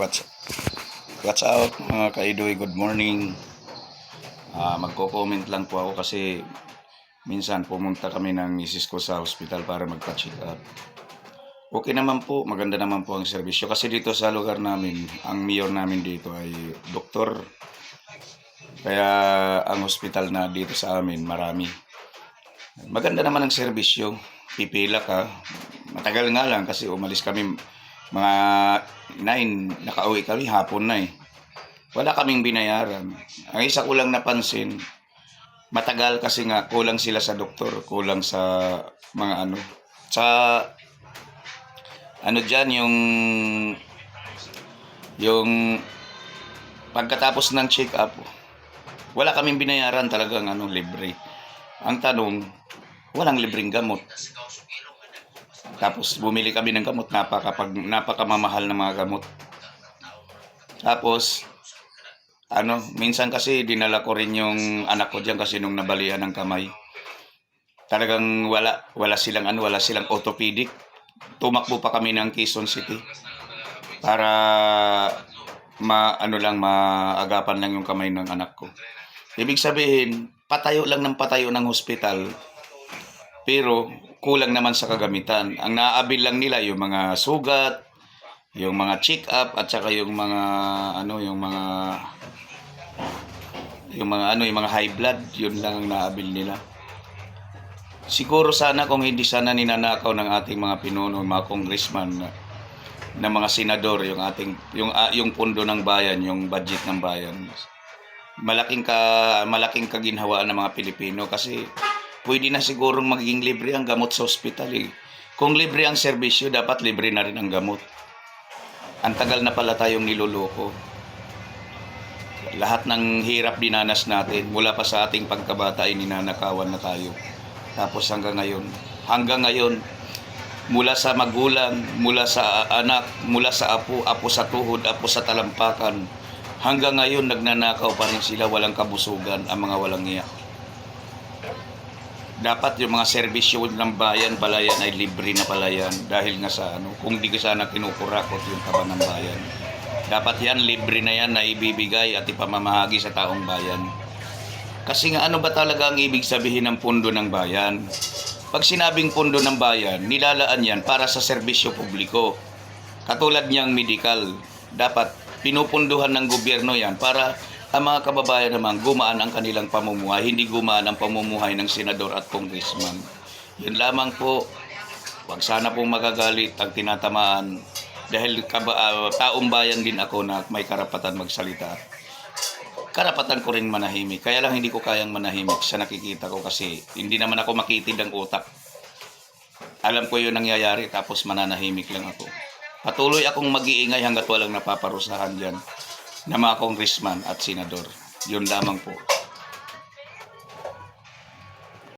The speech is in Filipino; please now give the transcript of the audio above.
What's What's up mga kaidoy, good morning. Magko-comment lang po ako kasi minsan pumunta kami ng misis ko sa hospital para magpa-check up. Okay naman po, maganda naman po ang serbisyo kasi dito sa lugar namin, ang mayor namin dito ay doktor. Kaya ang hospital na dito sa amin marami. Maganda naman ang serbisyo, pipila ka. Matagal nga lang kasi umalis kami mga 9, nakauwi kami hapon na eh. Wala kaming binayaran. Ang isa ko lang napansin, matagal kasi nga kulang sila sa doktor, kulang sa mga sa diyan yung pagkatapos ng check up, wala kaming binayaran talagang libre. Ang tanong, walang libreng gamot. Tapos bumili kami ng gamot, napakamamahal ng mga gamot. Tapos minsan kasi dinala ko rin yung anak ko diyan kasi nung nabalian ng kamay. Talagang wala silang orthopedic. Tumakbo pa kami ng Quezon City para maagapan lang yung kamay ng anak ko. Ibig sabihin, patayo lang ng patayo ng hospital. Pero kulang naman sa kagamitan. Ang naaabil lang nila yung mga sugat, yung mga check-up at saka yung mga high blood, yun lang ang naabil nila. Siguro sana kung hindi sana ninanakaw ng ating mga pinuno, mga congressman, ng mga senador yung pondo ng bayan, yung budget ng bayan. Malaking kaginhawaan ng mga Pilipino kasi pwede na sigurong magiging libre ang gamot sa ospital eh. Kung libre ang serbisyo, dapat libre na rin ang gamot. Ang tagal na pala tayong niloloko. Lahat ng hirap dinanas natin, mula pa sa ating pagkabata ay ninanakawan na tayo. Tapos hanggang ngayon, mula sa magulang, mula sa anak, mula sa apo sa tuhod, apo sa talampakan, hanggang ngayon nagnanakaw pa rin sila, walang kabusugan, ang mga walang iya. Dapat yung mga serbisyo ng bayan pala yan ay libre na pala yan dahil nga sa kung di ka sana kinukurakot yung kaban ng bayan. Dapat yan, libre na yan na ibibigay at ipamamahagi sa taong bayan. Kasi nga ba talaga ang ibig sabihin ng pondo ng bayan? Pag sinabing pondo ng bayan, nilalaan yan para sa serbisyo publiko. Katulad niyang medical, dapat pinupunduhan ng gobyerno yan para ang mga kababayan naman gumaan ang kanilang pamumuhay, hindi gumaan ang pamumuhay ng senador at congressman. Yun lamang po, wag sana pong magagalit ang tinatamaan dahil taong bayan din ako na may karapatan magsalita. Karapatan ko rin manahimik, kaya lang hindi ko kayang manahimik sa nakikita ko kasi hindi naman ako makitid ang utak. Alam ko yun nangyayari tapos mananahimik lang ako. Patuloy akong mag-iingay hanggat walang napaparusahan dyan na mga congressman at senador. Yun lamang po.